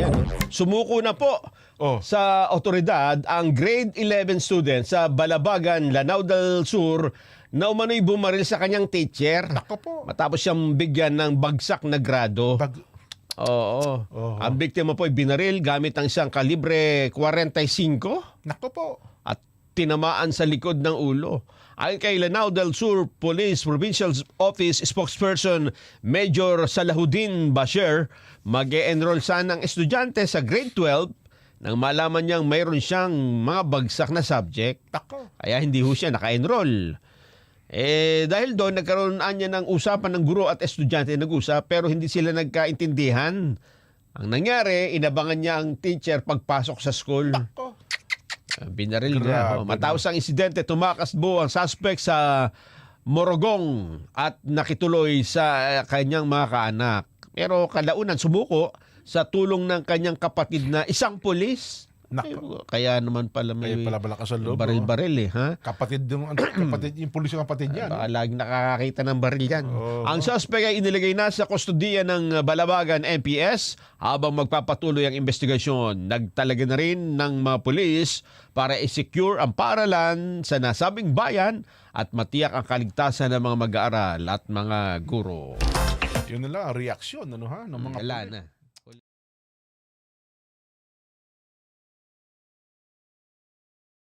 Ayan, sumuko na po sa otoridad ang grade 11 student sa Balabagan, Lanao del Sur na umano'y bumaril sa kanyang teacher. Nako po. Matapos siyang bigyan ng bagsak na grado. Oo. Ang biktima po ay binaril gamit ang isang kalibre 45 Nako po. at tinamaan sa likod ng ulo. Ayon kay Lanao del Sur Police Provincial Office spokesperson Major Salahuddin Bashir, mag-e-enroll sana ang estudyante sa grade 12 nang malaman niyang mayroon siyang mga bagsak na subject. Nako. Kaya hindi ho siya naka-enroll. Dahil doon, nagkaroon niya ng usapan ng guro at estudyante nag-usap pero hindi sila nagkaintindihan. Ang nangyari, inabangan niya ang teacher pagpasok sa school. Nako. Binaril niya. Matapos ang insidente, tumakas buo ang suspect sa Morogong at nakituloy sa kanyang mga kaanak. Pero kalaunan sumuko sa tulong ng kanyang kapatid na isang pulis. Nako. Kaya naman pala may Kaya pala malakas ang loob, baril-baril Kapatid yung pulis yung kapatid niya. Baka laging nakakakita ng baril yan. Oo. Ang suspect ay inilagay na sa kustodiya ng Balabagan NPS habang magpapatuloy ang investigasyon. Nagtalaga na rin ng mga pulis para i-secure ang paaralan sa nasabing bayan at matiyak ang kaligtasan ng mga mag-aaral at mga guro. Yun na lang, ang reaksyon ng mga Wala pulis. na.